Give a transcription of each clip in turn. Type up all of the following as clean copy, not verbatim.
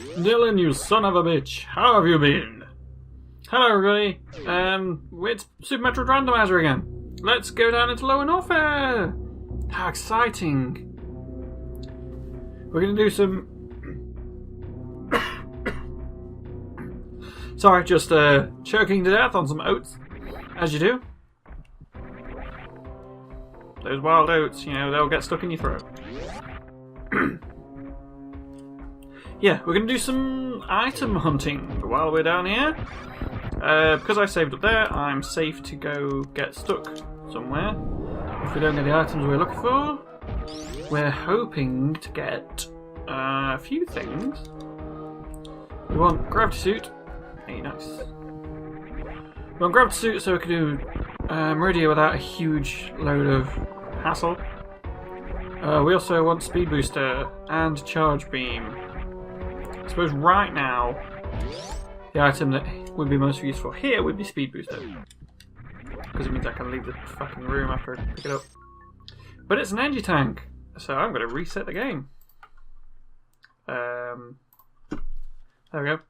Dylan, you son of a bitch, how have you been? Hello everybody, it's Super Metroid Randomiser again. Let's go down into Lower Norfair! How exciting! We're gonna do some... Sorry, just choking to death on some oats, as you do. Those wild oats, you know, they'll get stuck in your throat. Yeah, we're going to do some item hunting while we're down here. Because I saved up there, I'm safe to go get stuck somewhere. If we don't get the items we're looking for, we're hoping to get a few things. We want gravity suit. Hey, nice. We want gravity suit so we can do Meridia without a huge load of hassle. We also want speed booster and charge beam. I suppose right now, the item that would be most useful here would be speed booster. Because it means I can leave the fucking room after I pick it up. But it's an energy tank, so I'm going to reset the game. There we go.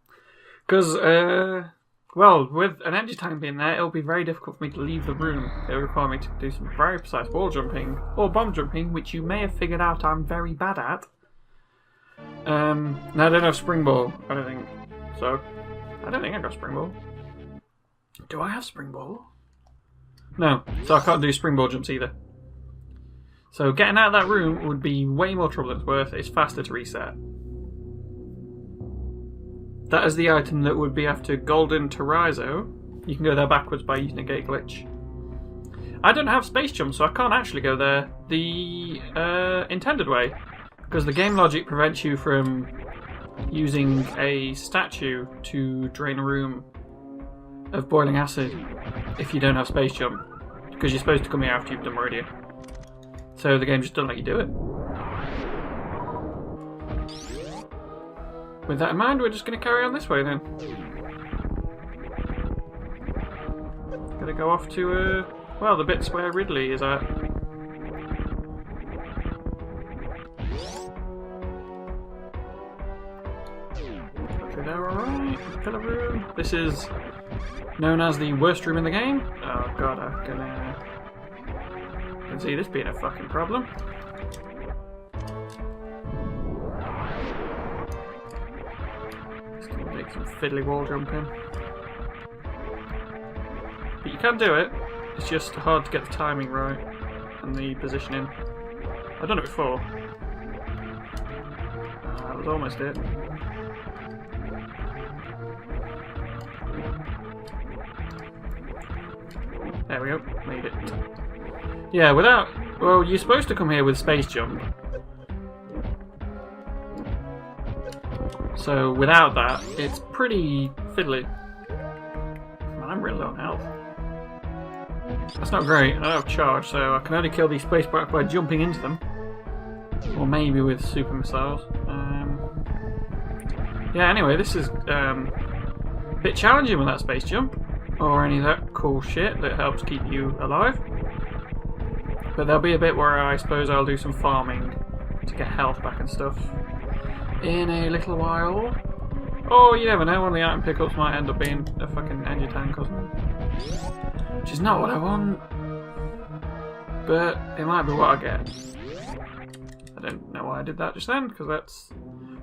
Because, well, with an energy tank being there, it'll be very difficult for me to leave the room. It'll require me to do some very precise wall jumping, or bomb jumping, which you may have figured out I'm very bad at. Now I don't have spring ball, I don't think. So, I don't think I got spring ball. Do I have spring ball? No, so I can't do spring ball jumps either. So getting out of that room would be way more trouble than it's worth. It's faster to reset. That is the item that would be after Golden Terrazzo. You can go there backwards by using a gate glitch. I don't have space jump, so I can't actually go there the intended way. Because the game logic prevents you from using a statue to drain a room of boiling acid if you don't have space jump. Because you're supposed to come here after you've done Meridia. So the game just doesn't let you do it. With that in mind, we're just going to carry on this way then. Gotta go off to, well, the bits where Ridley is at. Alright, pillar room. This is known as the worst room in the game. Oh god, I can see this being a fucking problem. It's gonna take some fiddly wall jumping. But you can do it, it's just hard to get the timing right and the positioning. I've done it before. That was almost it. There we go, made it. Yeah, without... Well, you're supposed to come here with space jump. So, without that, it's pretty fiddly. Man, I'm really low on health. That's not great, I don't have charge, so I can only kill these space barracks by jumping into them. Or maybe with super missiles. Yeah, anyway, this is a bit challenging with that space jump. Or any of that cool shit that helps keep you alive. But there'll be a bit where I suppose I'll do some farming to get health back and stuff in a little while. Oh, you never know, one of the item pickups might end up being a fucking energy tank or something. Which is not what I want. But it might be what I get. I don't know why I did that just then, because that's...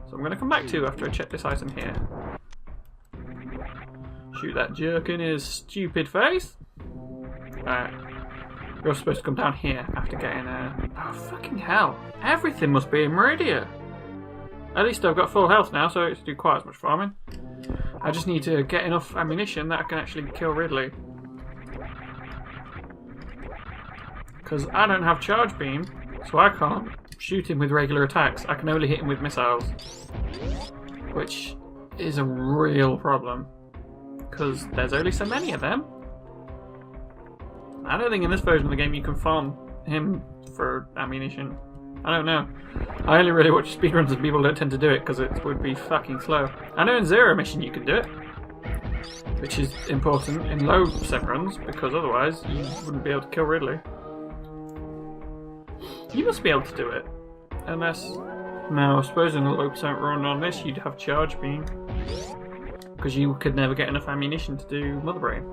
So I'm going to come back to after I check this item here. Shoot that jerk in his stupid face. Alright. You're supposed to come down here after getting a... Oh, fucking hell. Everything must be in Meridia. At least I've got full health now, so I don't have to do quite as much farming. I just need to get enough ammunition that I can actually kill Ridley. Because I don't have charge beam, so I can't shoot him with regular attacks. I can only hit him with missiles. Which is a real problem. Because there's only so many of them. I don't think in this version of the game you can farm him for ammunition. I don't know. I only really watch speedruns and people don't tend to do it because it would be fucking slow. I know in Zero Mission you can do it. Which is important in low set runs because otherwise you wouldn't be able to kill Ridley. You must be able to do it. Unless... Now, I suppose in a low percent run on this, you'd have charge beam. Because you could never get enough ammunition to do Mother Brain.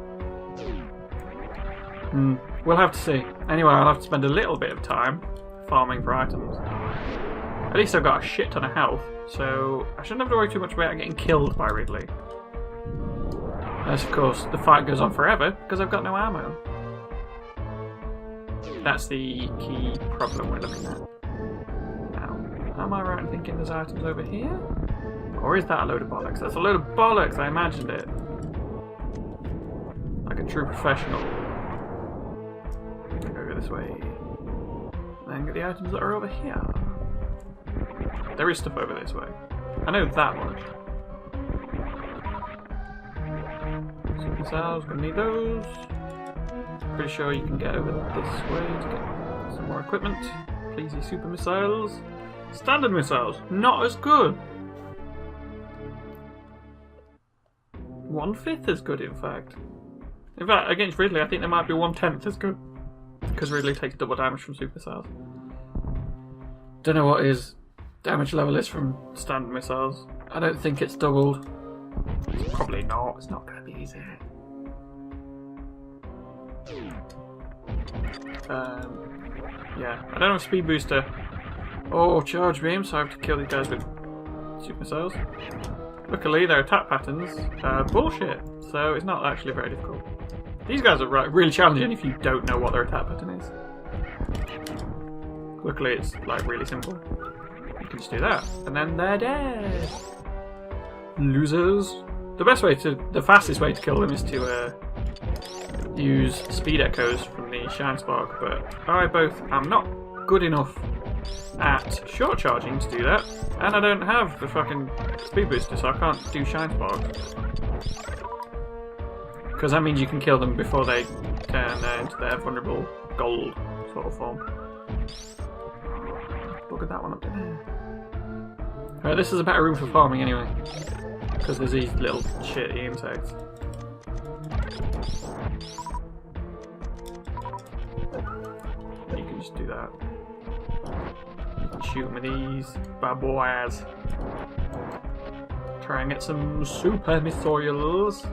We'll have to see. Anyway, I'll have to spend a little bit of time farming for items. At least I've got a shit ton of health, so I shouldn't have to worry too much about getting killed by Ridley. Unless, of course, the fight goes on forever, because I've got no ammo. That's the key problem we're looking at. Now, am I right in thinking there's items over here? Or is that a load of bollocks? That's a load of bollocks, I imagined it. Like a true professional. Go this way. Then get the items that are over here. There is stuff over this way. I know that much. Super cells, gonna need those. Pretty sure you can get over this way to get some more equipment. Pleasey super missiles. Standard missiles, not as good. 1/5 as good, in fact. In fact, against Ridley, I think they might be 1/10 as good. Because Ridley takes double damage from super missiles. Don't know what his damage level is from standard missiles. I don't think it's doubled. It's probably not. It's not going to be easy. Yeah, I don't have a speed booster or charge beam, so I have to kill these guys with super missiles. Luckily, their attack patterns are bullshit, so it's not actually very difficult. These guys are really challenging if you don't know what their attack pattern is. Luckily, it's like really simple. You can just do that, and then they're dead. Losers. The fastest way to kill them is to use speed echoes from the Shine Spark, but I both am not good enough at short charging to do that, and I don't have the fucking speed booster, so I can't do Shine Spark. Because that means you can kill them before they turn into their vulnerable gold sort of form. Look at that one up there. Right, this is a better room for farming anyway, because there's these little shitty insects. You can just do that. Shoot them with these bad boys. Try and get some super missiles,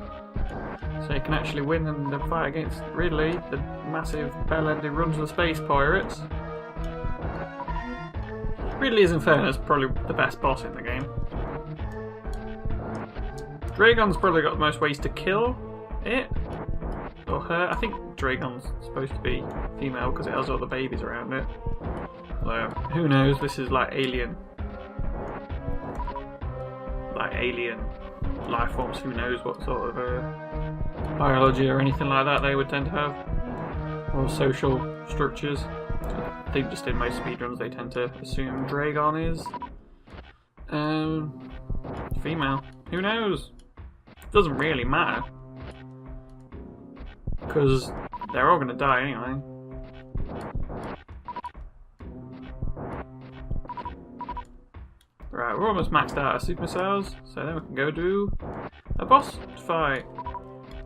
so you can actually win in the fight against Ridley, the massive bell-ended runs of the space pirates. Ridley is, in fairness, probably the best boss in the game. Dragon's probably got the most ways to kill it, or her. I think Dragon's supposed to be female because it has all the babies around it. So, who knows, this is like alien life forms, who knows what sort of biology or anything like that they would tend to have, or social structures. I think just in most speedruns they tend to assume Dragon is female. Who knows? Doesn't really matter, because they're all going to die anyway. Right, we're almost maxed out our super missiles, so then we can go do a boss fight.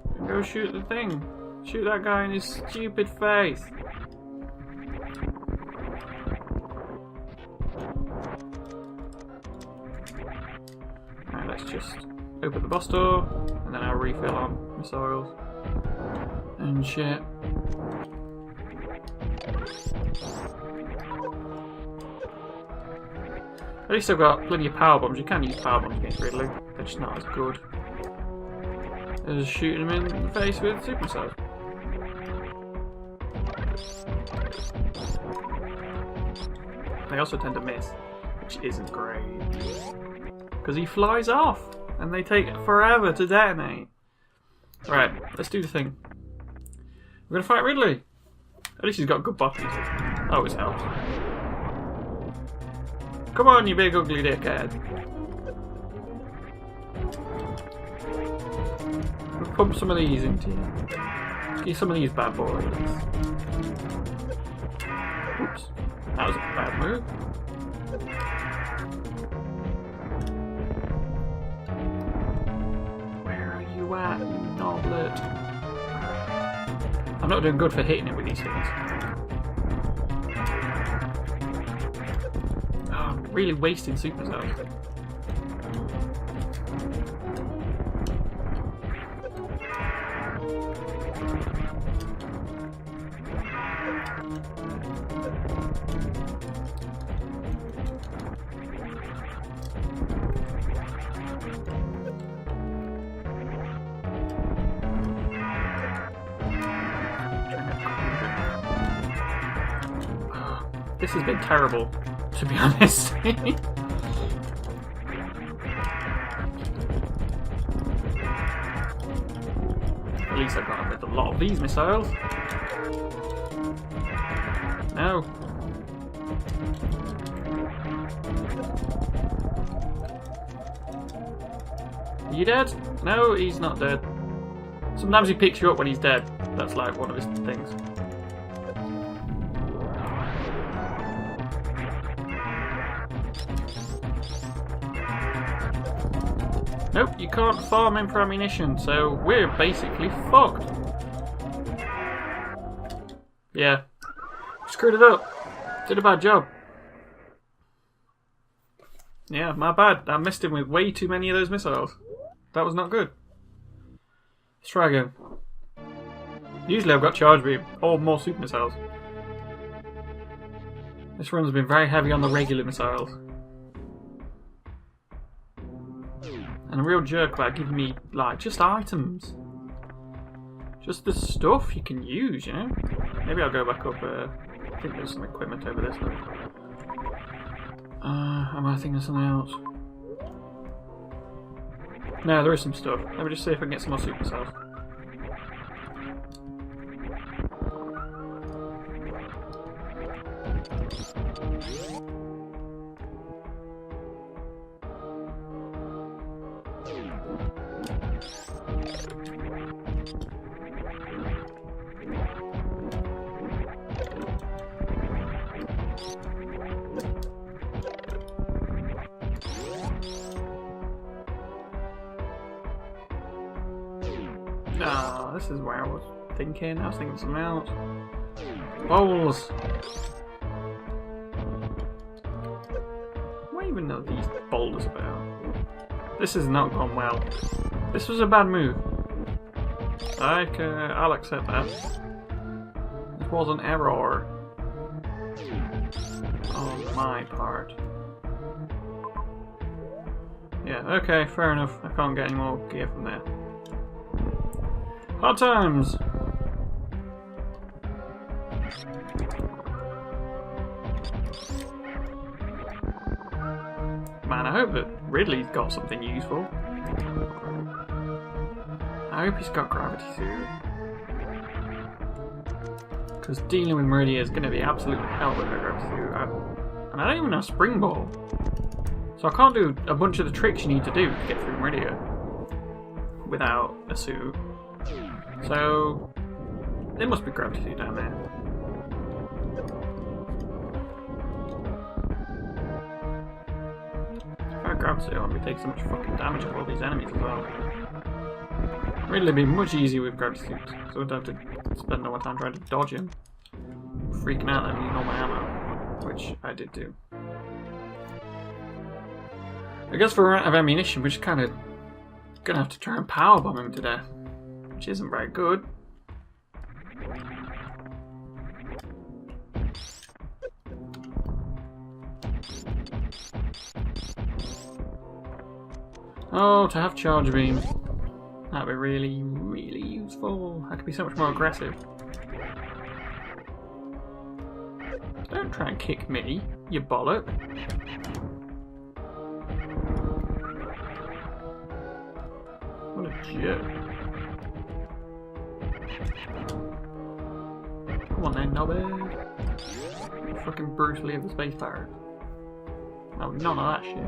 We can go shoot the thing. Shoot that guy in his stupid face. Right, let's just open the boss door, and then I'll refill on missiles and shit. At least I've got plenty of power bombs. You can use power bombs against Ridley. They're just not as good as shooting him in the face with super missiles. They also tend to miss, which isn't great, because he flies off and they take forever to detonate. Right, let's do the thing. We're gonna fight Ridley. At least he's got good buttons. That always helps. Come on, you big ugly dickhead. We'll pump some of these into you. Get some of these bad boys. Oops. That was a bad move. Where are you at, you knoblet? I'm not doing good for hitting it with these things. Oh, really wasting super cells. This has been terrible, to be honest. At least I've got rid of a lot of these missiles. No. Are you dead? No, he's not dead. Sometimes he picks you up when he's dead. That's like one of his things. Nope, you can't farm him for ammunition, so we're basically fucked. Yeah. Screwed it up. Did a bad job. Yeah, my bad. I missed him with way too many of those missiles. That was not good. Let's try again. Usually I've got charge beam or more super missiles. This run's been very heavy on the regular missiles. And a real jerk about giving me, like, just items. Just the stuff you can use, you know? Maybe I'll go back up, I think there's some equipment over this way. Am I thinking of something else? No, there is some stuff. Let me just see if I can get some more super cells. Ah, this is where I was thinking. I was thinking something else. Bowls! What even know these boulders about? This has not gone well. This was a bad move. I'll accept that. This was an error on my part. Yeah, okay, fair enough. I can't get any more gear from there. Hard times! Man, I hope that Ridley's got something useful. I hope he's got gravity suit. Because dealing with Meridia is going to be absolute hell with her gravity suit. And I don't even have Spring Ball. So I can't do a bunch of the tricks you need to do to get through Meridia without a suit. So there must be gravity suit down there. If I had gravity suit, I'd be taking so much fucking damage of all these enemies as well. Really, it'd be much easier with gravity suits, so I wouldn't have to spend all my time trying to dodge him, freaking out and using all my ammo, which I did do. I guess for a round of ammunition, we're just kind of gonna have to try and powerbomb him to death, which isn't very good. Oh, to have charge beam. That'd be really, really useful. I could be so much more aggressive. Don't try and kick me, you bollock. What a jerk. Come on then, knobhead. Fucking brutally of the space pirate. No, none of that shit.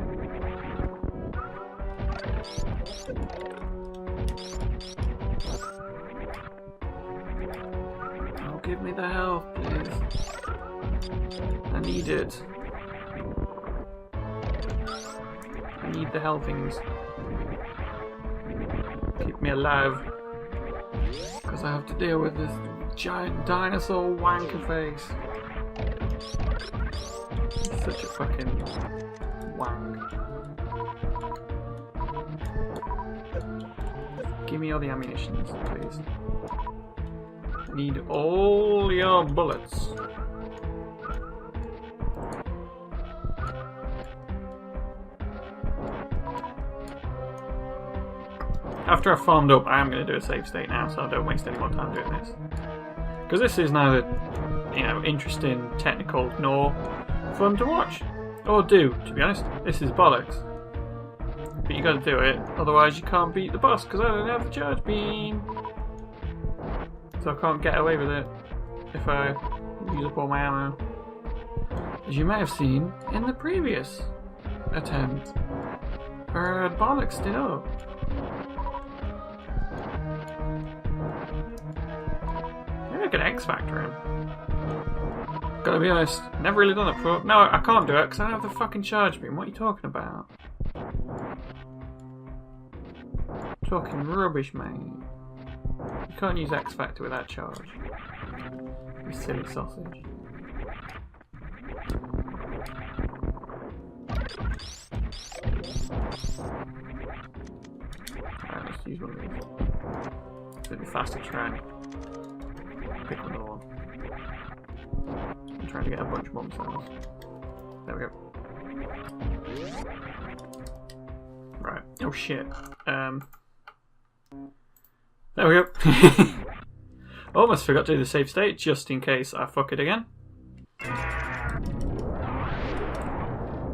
Oh, give me the health, please. I need it. I need the healthings. Keep me alive. Because I have to deal with this giant dinosaur wanker face. He's such a fucking wank. Give me all the ammunition, please. I need all your bullets. After I've farmed up, I am going to do a save state now, so I don't waste any more time doing this. Because this is neither, you know, interesting, technical, nor fun to watch. Or do, to be honest. This is bollocks. But you got to do it, otherwise you can't beat the boss, because I don't have the charge beam. So I can't get away with it if I use up all my ammo. As you may have seen in the previous attempt, where I bollocksed it up. Maybe I could X Factor him. Gotta be honest, never really done it before. No, I can't do it because I don't have the fucking charge beam. What are you talking about? Talking rubbish, mate. You can't use X Factor without charge. You silly sausage. Alright, let's use one of these. It'll be faster to try and pick another one. I'm trying to get a bunch more cells. There we go. Right. Oh shit. There we go. Almost forgot to do the save state just in case I fuck it again.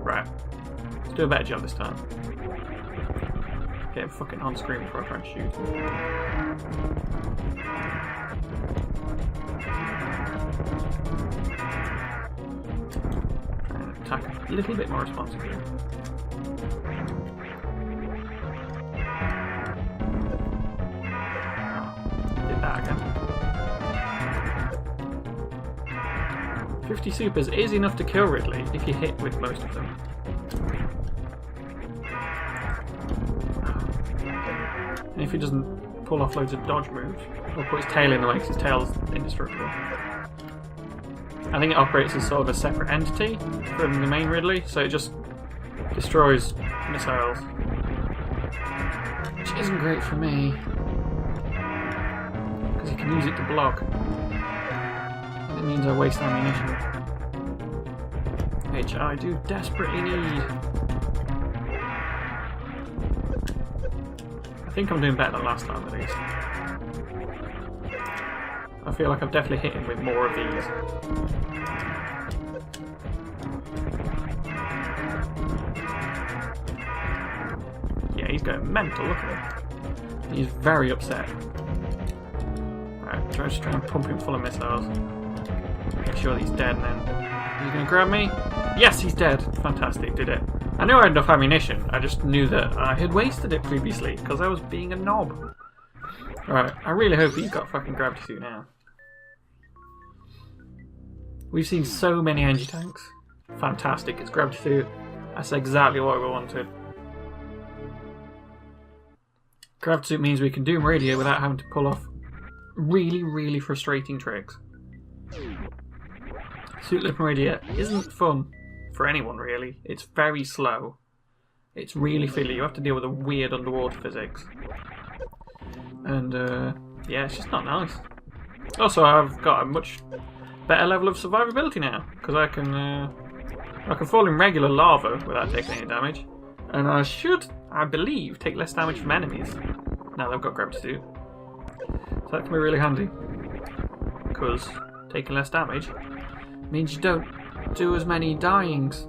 Right. Let's do a better job this time. Get him fucking on screen before I try and shoot him. Try and attack a little bit more responsibly. That again. 50 supers is enough to kill Ridley if you hit with most of them. And if he doesn't pull off loads of dodge moves, or put his tail in the way because his tail's indestructible. I think it operates as sort of a separate entity from the main Ridley, so it just destroys missiles. Which isn't great for me. You can use it to block. And it means I waste ammunition. Which I do desperately need. I think I'm doing better than last time at least. I feel like I've definitely hit him with more of these. Yeah, he's going mental, look at him. He's very upset. Just try and pump him full of missiles. Make sure that he's dead and then... Is he going to grab me? Yes, he's dead. Fantastic, did it. I knew I had enough ammunition. I just knew that I had wasted it previously because I was being a knob. Right, I really hope he's got fucking gravity suit now. We've seen so many energy tanks. Fantastic, it's gravity suit. That's exactly what we wanted. Gravity suit means we can do Meridia without having to pull off really, really frustrating tricks. Suitless Meridia isn't fun for anyone really. It's very slow. It's really fiddly. You have to deal with the weird underwater physics. And yeah, it's just not nice. Also, I've got a much better level of survivability now because I can fall in regular lava without taking any damage, and I should, I believe, take less damage from enemies now that I've got gravity suit. So that can be really handy, because taking less damage means you don't do as many dyings.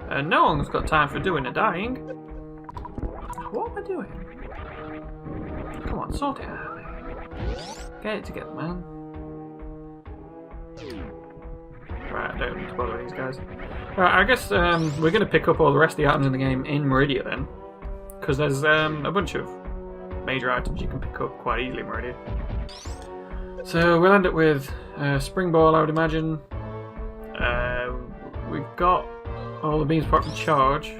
And no one's got time for doing a dying. What am I doing? Come on, sort it out. Get it together, man. Right, I don't need to bother these guys. Right, I guess we're going to pick up all the rest of the items in the game in Meridia then. Because there's a bunch of major items you can pick up quite easily in Meridia. So we'll end up with Spring Ball, I would imagine. We've got all the beams apart from charge.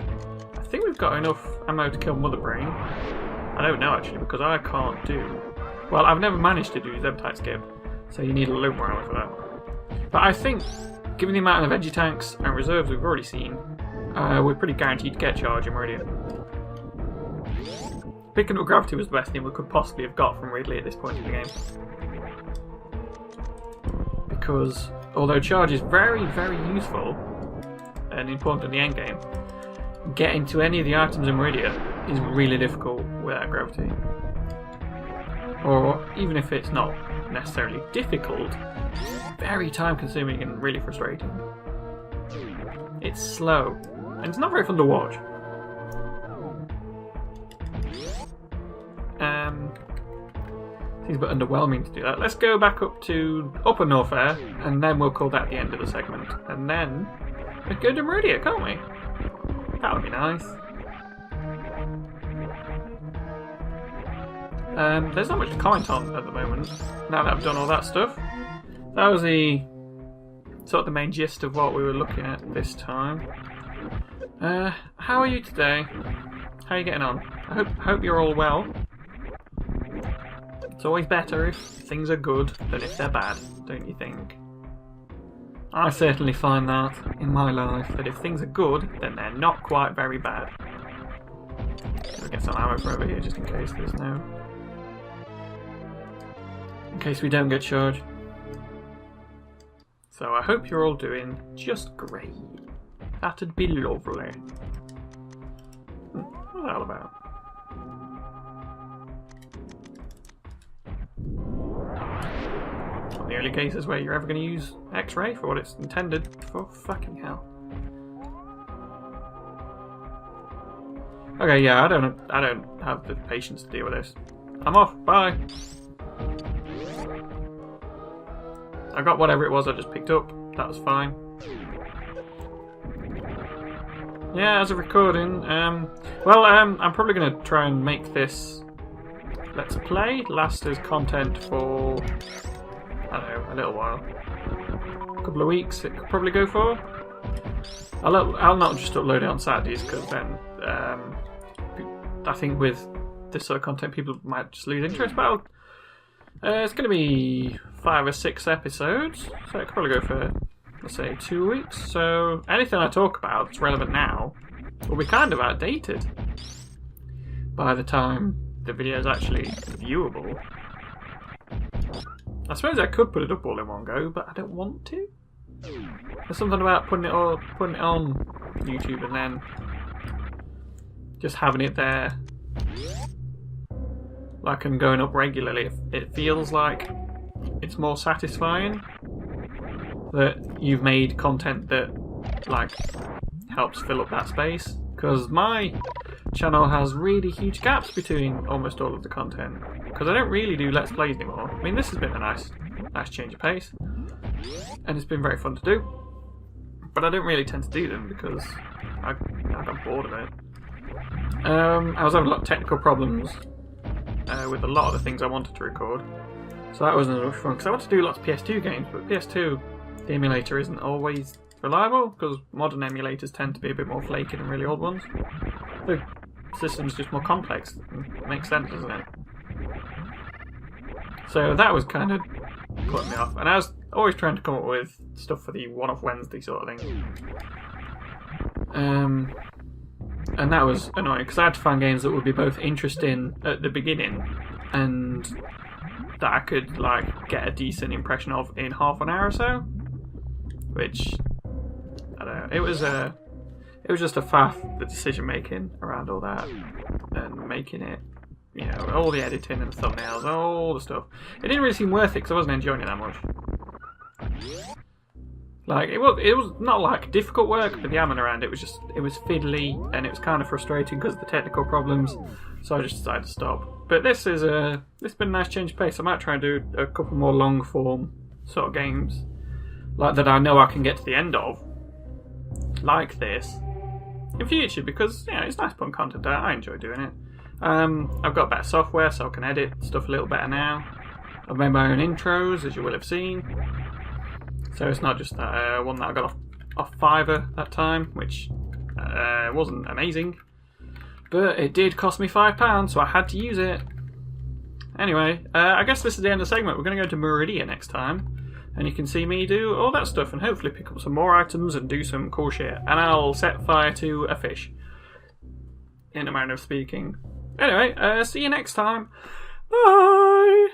I think we've got enough ammo to kill Mother Brain. I don't know actually, because I can't do... Well, I've never managed to do Zebtite Skip, so you need a little more ammo for that. But I think given the amount of energy tanks and reserves we've already seen, we're pretty guaranteed to get charge in Meridia. Picking up gravity was the best thing we could possibly have got from Ridley at this point in the game. Because although charge is very, very useful and important in the end game, getting to any of the items in Meridia is really difficult without gravity. Or even if it's not necessarily difficult, very time consuming and really frustrating. It's slow and it's not very fun to watch. Seems a bit underwhelming to do that. Let's go back up to Upper Norfair and then we'll call that the end of the segment. And then we go to Meridia, can't we? That would be nice. There's not much to comment on at the moment, now that I've done all that stuff. That was the sort of the main gist of what we were looking at this time. How are you today? How are you getting on? I hope you're all well. It's always better if things are good than if they're bad, don't you think? I certainly find that in my life, that if things are good, then they're not quite very bad. I'll get some ammo for over here just in case there's no... in case we don't get charged. So I hope you're all doing just great. That'd be lovely. What's that all about? Not the only cases where you're ever going to use X-ray for what it's intended for. Fucking hell. Okay, yeah, I don't have the patience to deal with this. I'm off. Bye. I got whatever it was I just picked up. That was fine. Yeah, as a recording, I'm probably going to try and make this Let's Play last as content for, I don't know, a little while. A couple of weeks it could probably go for. I'll not just upload it on Saturdays because then I think with this sort of content people might just lose interest, but it's going to be 5 or 6 episodes, so it could probably go for, let's say, 2 weeks. So anything I talk about that's relevant now will be kind of outdated by the time the video is actually viewable. I suppose I could put it up all in one go, but I don't want to. There's something about putting it on YouTube and then just having it there, like and going up regularly. It feels like it's more satisfying that you've made content that like helps fill up that space, because my channel has really huge gaps between almost all of the content because I don't really do Let's Plays anymore. I mean, this has been a nice change of pace and it's been very fun to do, but I don't really tend to do them because I got bored of it. I was having a lot of technical problems with a lot of the things I wanted to record, so that wasn't as much fun because I want to do lots of PS2 games, but PS2, the emulator isn't always reliable because modern emulators tend to be a bit more flaky than really old ones. The system's just more complex. It makes sense, doesn't it? So that was kind of putting me off, and I was always trying to come up with stuff for the one-off Wednesday sort of thing. And that was annoying because I had to find games that would be both interesting at the beginning and that I could like get a decent impression of in half an hour or so. Which I don't know. It was just a faff, the decision making around all that and making it, you know, all the editing and the thumbnails, all the stuff. It didn't really seem worth it because I wasn't enjoying it that much. Like it was not like difficult work, but the admin around it was fiddly and it was kind of frustrating because of the technical problems. So I just decided to stop. But this has been a nice change of pace. I might try and do a couple more long form sort of games like that I know I can get to the end of, like this, in future, because yeah, it's nice putting content out. I enjoy doing it. I've got better software, so I can edit stuff a little better now. I've made my own intros, as you will have seen. So it's not just that one that I got off Fiverr that time, which wasn't amazing, but it did cost me £5, so I had to use it. Anyway, I guess this is the end of the segment. We're going to go to Meridia next time. and you can see me do all that stuff and hopefully pick up some more items and do some cool shit. And I'll set fire to a fish, in a manner of speaking. Anyway, see you next time. Bye!